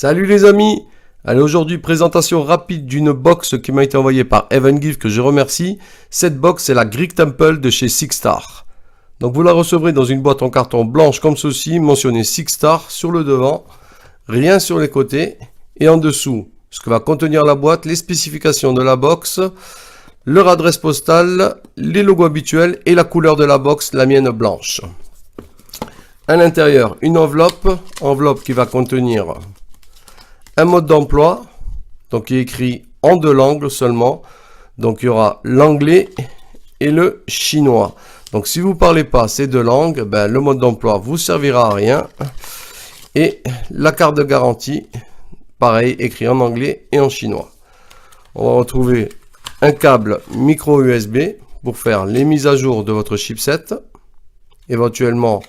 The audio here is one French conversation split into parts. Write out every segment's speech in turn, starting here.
Salut les amis. Allez, aujourd'hui présentation rapide d'une box qui m'a été envoyée par Evangive que je remercie. Cette box c'est la Greek Temple de chez SIXSTAR. Donc vous la recevrez dans une boîte en carton blanche comme ceci, mentionné SIXSTAR sur le devant, rien sur les côtés et en dessous ce que va contenir la boîte, les spécifications de la box, leur adresse postale, les logos habituels et la couleur de la box, la mienne blanche. À l'intérieur, une enveloppe qui va contenir un mode d'emploi, donc qui est écrit en deux langues seulement. Donc il y aura l'anglais et le chinois. Donc si vous ne parlez pas ces deux langues, le mode d'emploi vous servira à rien. Et la carte de garantie, pareil, écrit en anglais et en chinois. On va retrouver un câble micro USB pour faire les mises à jour de votre chipset. Éventuellement,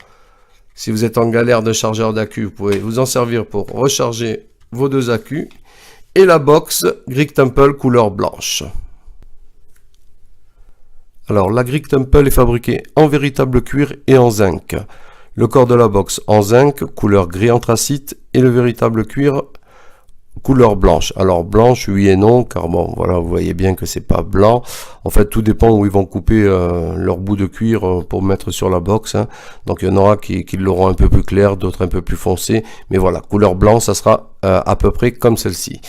si vous êtes en galère de chargeur d'accu, vous pouvez vous en servir pour recharger vos deux accus. Et la box Greek Temple couleur blanche. Alors la Greek Temple est fabriquée en véritable cuir et en zinc. Le corps de la box en zinc, couleur gris anthracite, et le véritable cuir couleur blanche. Alors blanche oui et non, car bon voilà, vous voyez bien que c'est pas blanc. En fait tout dépend où ils vont couper leur bout de cuir pour mettre sur la box. Donc il y en aura qui l'auront un peu plus clair, d'autres un peu plus foncé. Mais voilà, couleur blanc, ça sera à peu près comme celle-ci.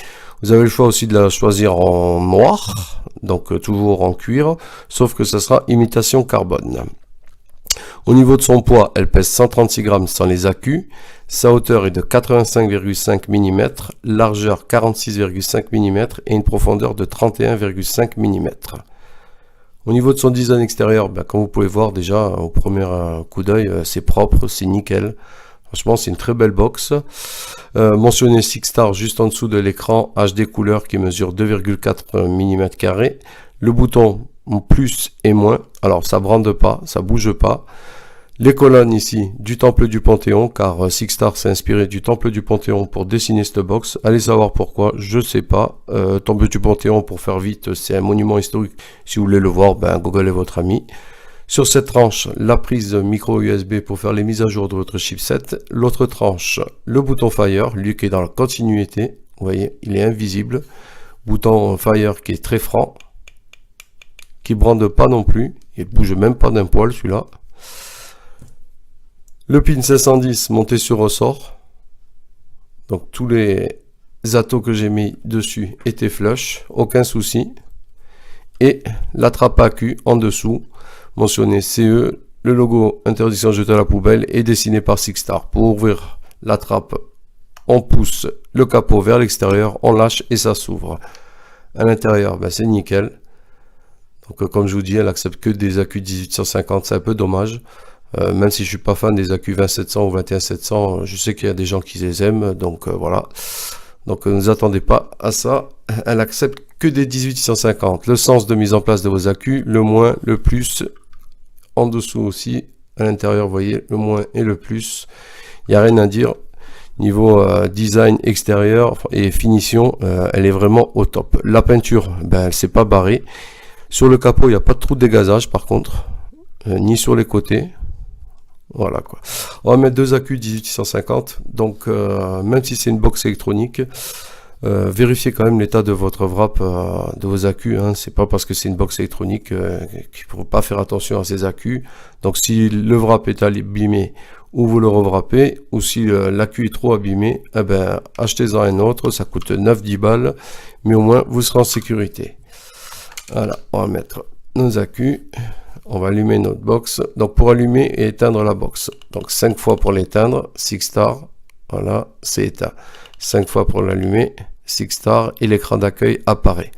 Vous avez le choix aussi de la choisir en noir, donc toujours en cuir, sauf que ça sera imitation carbone. Au niveau de son poids, elle pèse 136 grammes sans les accus. Sa hauteur est de 85,5 mm, largeur 46,5 mm et une profondeur de 31,5 mm. Au niveau de son design extérieur, comme vous pouvez voir déjà au premier coup d'œil, c'est propre, c'est nickel. Franchement, c'est une très belle box. Mentionné SIXSTAR juste en dessous de l'écran HD couleur qui mesure 2,4 mm². Le bouton plus et moins. Alors, ça brande pas, ça bouge pas. Les colonnes ici du Temple du Panthéon, car SIXSTAR s'est inspiré du Temple du Panthéon pour dessiner cette box. Allez savoir pourquoi, je sais pas. Temple du Panthéon, pour faire vite, c'est un monument historique. Si vous voulez le voir, Google est votre ami. Sur cette tranche, la prise micro USB pour faire les mises à jour de votre chipset. L'autre tranche, le bouton Fire, lui qui est dans la continuité. Vous voyez, il est invisible. Bouton Fire qui est très franc, qui brande pas non plus. Il bouge même pas d'un poil celui-là. Le pin 510 monté sur ressort. Donc tous les atos que j'ai mis dessus étaient flush, aucun souci. Et la trappe AQ en dessous, mentionné CE, le logo interdiction de jeter à la poubelle est dessiné par SIXSTAR. Pour ouvrir la trappe, on pousse le capot vers l'extérieur, on lâche et ça s'ouvre. À l'intérieur, c'est nickel. Donc comme je vous dis, elle accepte que des accus 1850, c'est un peu dommage. Même si je suis pas fan des accus 20700 ou 21700, je sais qu'il y a des gens qui les aiment, donc voilà. Donc ne vous attendez pas à ça. Elle accepte que des 1850. Le sens de mise en place de vos accus, le moins, le plus, en dessous aussi, à l'intérieur, vous voyez, le moins et le plus. Il n'y a rien à dire. Niveau design extérieur et finition, elle est vraiment au top. La peinture, elle s'est pas barrée. Sur le capot, il n'y a pas de trou de dégazage par contre, ni sur les côtés. Voilà quoi. On va mettre deux accus 1850. Donc même si c'est une box électronique, vérifiez quand même l'état de votre wrap, de vos accus. C'est pas parce que c'est une box électronique qu'il ne faut pas faire attention à ces accus. Donc si le wrap est abîmé, ou vous le rewrappez, ou si l'accu est trop abîmé, achetez-en un autre. Ça coûte 9-10 balles, mais au moins vous serez en sécurité. Voilà, on va mettre nos accus. On va allumer notre box. Donc pour allumer et éteindre la box. Donc 5 fois pour l'éteindre, SIXSTAR. Voilà, c'est éteint. 5 fois pour l'allumer, SIXSTAR, et l'écran d'accueil apparaît.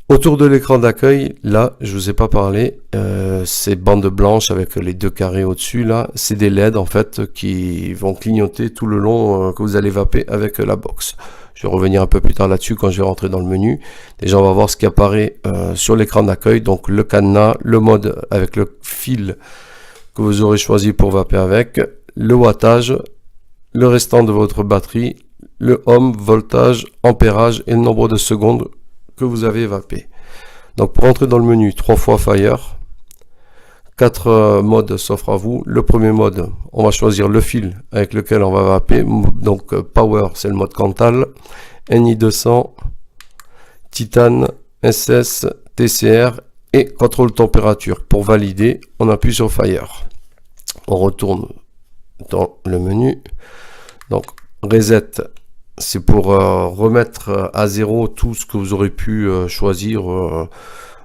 Autour de l'écran d'accueil, là, je vous ai pas parlé, ces bandes blanches avec les deux carrés au-dessus, là, c'est des LED en fait qui vont clignoter tout le long que vous allez vaper avec la box. Je vais revenir un peu plus tard là-dessus quand je vais rentrer dans le menu. Déjà, on va voir ce qui apparaît sur l'écran d'accueil. Donc, le cadenas, le mode avec le fil que vous aurez choisi pour vaper avec, le wattage, le restant de votre batterie, le ohm, voltage, ampérage et le nombre de secondes que vous avez vapé. Donc, pour entrer dans le menu, 3 fois Fire, 4 modes s'offrent à vous. Le premier mode, on va choisir le fil avec lequel on va vaper. Donc Power, c'est le mode Cantal, NI200, Titane, SS, TCR et contrôle température. Pour valider, on appuie sur Fire. On retourne dans le menu. Donc Reset, c'est pour remettre à zéro tout ce que vous aurez pu choisir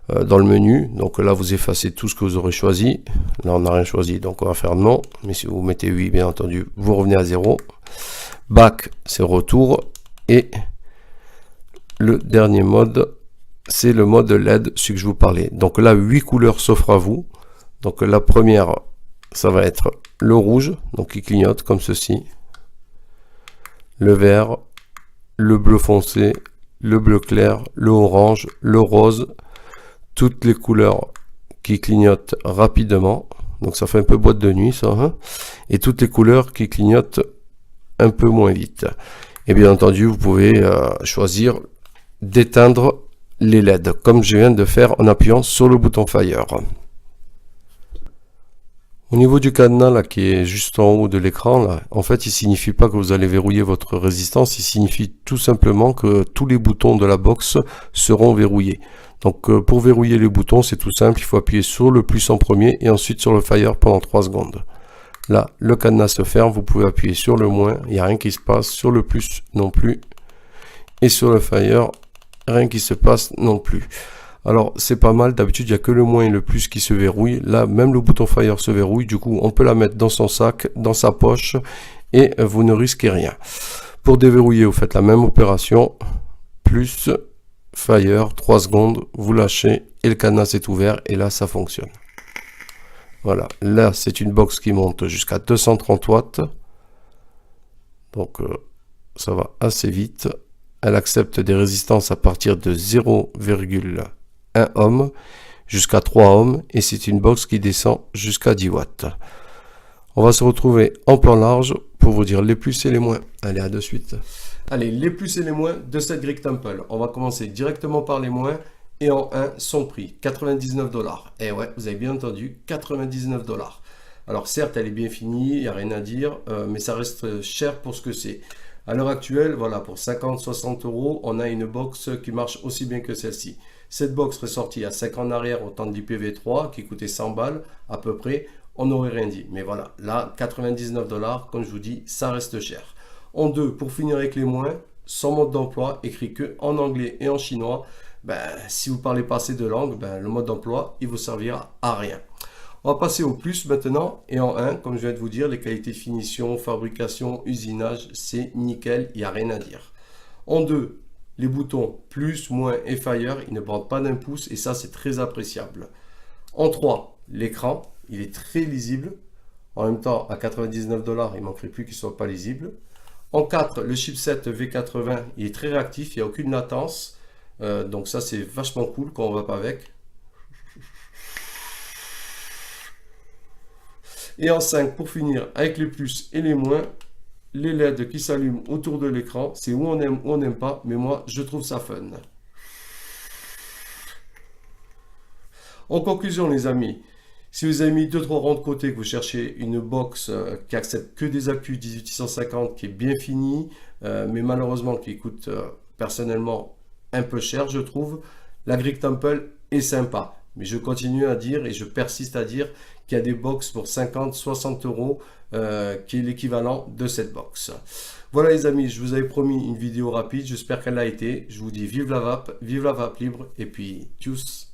dans le menu. Donc là, vous effacez tout ce que vous aurez choisi. Là, on n'a rien choisi, donc on va faire non. Mais si vous mettez oui, bien entendu, vous revenez à 0. Back, c'est retour. Et le dernier mode, c'est le mode LED, celui que je vous parlais. Donc là, 8 couleurs s'offrent à vous. Donc la première, ça va être le rouge, donc qui clignote comme ceci. Le vert, le bleu foncé, le bleu clair, le orange, le rose. Toutes les couleurs qui clignotent rapidement. Donc ça fait un peu boîte de nuit, ça. Hein, et toutes les couleurs qui clignotent un peu moins vite. Et bien entendu, vous pouvez choisir d'éteindre les LED, comme je viens de faire en appuyant sur le bouton Fire. Au niveau du cadenas là, qui est juste en haut de l'écran, là, en fait, il signifie pas que vous allez verrouiller votre résistance, il signifie tout simplement que tous les boutons de la box seront verrouillés. Donc pour verrouiller les boutons, c'est tout simple, il faut appuyer sur le plus en premier et ensuite sur le Fire pendant 3 secondes. Là, le cadenas se ferme, vous pouvez appuyer sur le moins, il n'y a rien qui se passe, sur le plus non plus, et sur le Fire, rien qui se passe non plus. Alors c'est pas mal, d'habitude il n'y a que le moins et le plus qui se verrouillent. Là même le bouton Fire se verrouille, du coup on peut la mettre dans son sac, dans sa poche, et vous ne risquez rien. Pour déverrouiller, vous faites la même opération, plus Fire, 3 secondes, vous lâchez et le cadenas est ouvert et là ça fonctionne. Voilà, là c'est une box qui monte jusqu'à 230 watts, donc ça va assez vite. Elle accepte des résistances à partir de 0,1 ohm jusqu'à 3 ohms et c'est une box qui descend jusqu'à 10 watts. On va se retrouver en plan large pour vous dire les plus et les moins. Allez, à de suite. Allez, les plus et les moins de cette Greek Temple. On va commencer directement par les moins et en 1, son prix, 99 $. Et ouais, vous avez bien entendu, 99 $. Alors certes, elle est bien finie, il n'y a rien à dire, mais ça reste cher pour ce que c'est. À l'heure actuelle, voilà, pour 50-60 €, on a une box qui marche aussi bien que celle-ci. Cette box serait sortie il y a 5 ans en arrière au temps du PV3 qui coûtait 100 balles à peu près, on n'aurait rien dit. Mais voilà, là, 99 $, comme je vous dis, ça reste cher. En 2, pour finir avec les moins, son mode d'emploi écrit que en anglais et en chinois. Si vous parlez pas assez de langue, le mode d'emploi, il vous servira à rien. On va passer au plus maintenant, et en 1, comme je viens de vous dire, les qualités de finition, fabrication, usinage, c'est nickel, il n'y a rien à dire. En 2, les boutons plus, moins et Fire, ils ne bandent pas d'un pouce, et ça c'est très appréciable. En 3, l'écran, il est très lisible, en même temps à 99 $, il ne manquerait plus qu'il ne soit pas lisible. En 4, le chipset V80, il est très réactif, il n'y a aucune latence, donc ça c'est vachement cool quand on va pas avec. Et en 5, pour finir, avec les plus et les moins, les LED qui s'allument autour de l'écran, c'est où on aime ou on n'aime pas, mais moi, je trouve ça fun. En conclusion, les amis, si vous avez mis 2-3 rangs de côté, que vous cherchez une box qui accepte que des accus 18650, qui est bien finie, mais malheureusement qui coûte personnellement un peu cher, je trouve, la Greek Temple est sympa. Mais je continue à dire et je persiste à dire qu'il y a des box pour 50-60 €, qui est l'équivalent de cette box. Voilà les amis, je vous avais promis une vidéo rapide, j'espère qu'elle l'a été. Je vous dis vive la vape libre et puis tchuss.